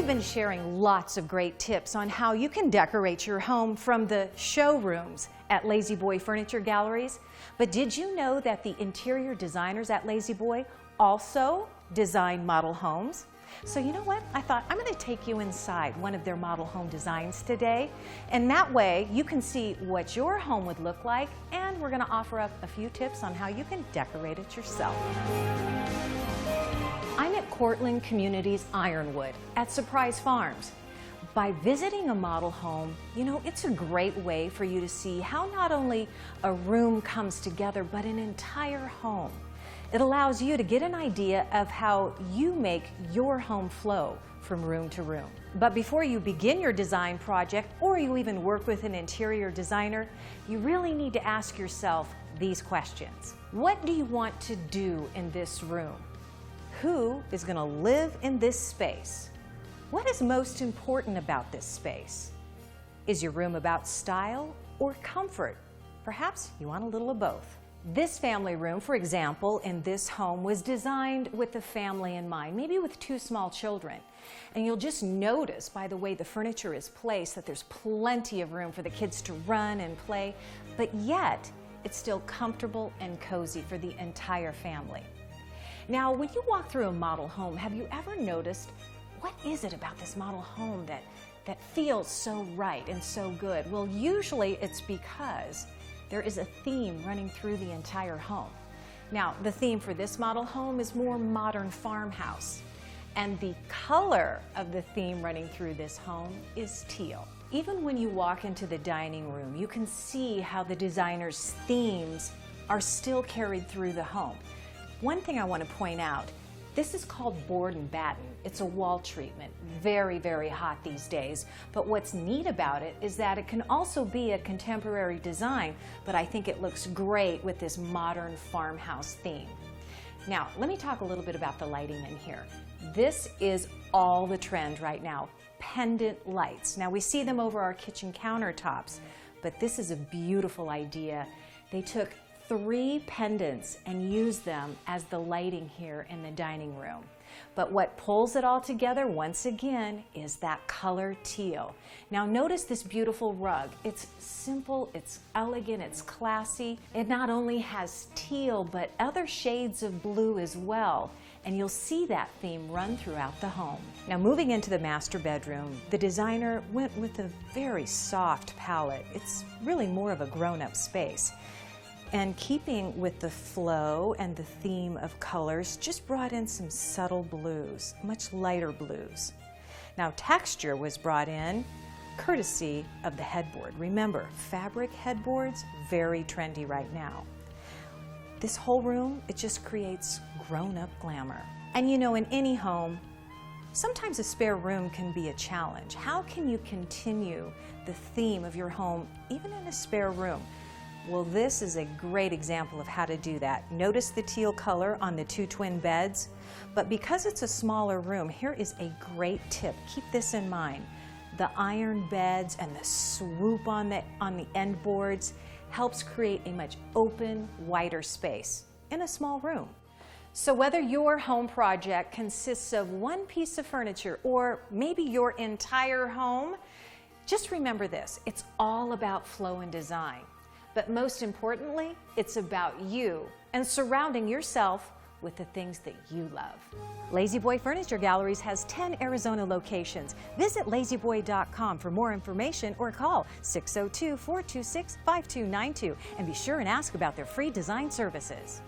We've been sharing lots of great tips on how you can decorate your home from the showrooms at LaZ-Boy Furniture Galleries. But did you know that the interior designers at LaZ-Boy also design model homes? So you know what? I thought I'm going to take you inside one of their model home designs today. And that way you can see what your home would look like, and we're going to offer up a few tips on how you can decorate it yourself. I'm at Cortland Communities Ironwood at Surprise Farms. By visiting a model home, you know, it's a great way for you to see how not only a room comes together, but an entire home. It allows you to get an idea of how you make your home flow from room to room. But before you begin your design project, or you even work with an interior designer, you really need to ask yourself these questions. What do you want to do in this room? Who is going to live in this space? What is most important about this space? Is your room about style or comfort? Perhaps you want a little of both. This family room, for example, in this home was designed with the family in mind, maybe with 2 small children. And you'll just notice by the way the furniture is placed that there's plenty of room for the kids to run and play, but yet it's still comfortable and cozy for the entire family. Now, when you walk through a model home, have you ever noticed what is it about this model home that feels so right and so good? Well, usually it's because there is a theme running through the entire home. Now, the theme for this model home is more modern farmhouse, and the color of the theme running through this home is teal. Even when you walk into the dining room, you can see how the designer's themes are still carried through the home. One thing I want to point out, this is called board and batten. It's a wall treatment, very, very hot these days. But what's neat about it is that it can also be a contemporary design, but I think it looks great with this modern farmhouse theme. Now, let me talk a little bit about the lighting in here. This is all the trend right now, pendant lights. Now, we see them over our kitchen countertops, but this is a beautiful idea. They took 3 pendants and use them as the lighting here in the dining room. But what pulls it all together once again is that color teal. Now notice this beautiful rug. It's simple, it's elegant, it's classy. It not only has teal but other shades of blue as well. And you'll see that theme run throughout the home. Now moving into the master bedroom, the designer went with a very soft palette. It's really more of a grown-up space. And keeping with the flow and the theme of colors, just brought in some subtle blues, much lighter blues. Now texture was brought in courtesy of the headboard. Remember, fabric headboards, very trendy right now. This whole room, it just creates grown-up glamour. And you know, in any home, sometimes a spare room can be a challenge. How can you continue the theme of your home even in a spare room? Well, this is a great example of how to do that. Notice the teal color on the 2 twin beds, but because it's a smaller room, here is a great tip. Keep this in mind. The iron beds and the swoop on the end boards helps create a much open, wider space in a small room. So whether your home project consists of one piece of furniture or maybe your entire home, just remember this, it's all about flow and design. But most importantly, it's about you and surrounding yourself with the things that you love. LaZ-Boy Furniture Galleries has 10 Arizona locations. Visit lazboy.com for more information or call 602-426-5292 and be sure and ask about their free design services.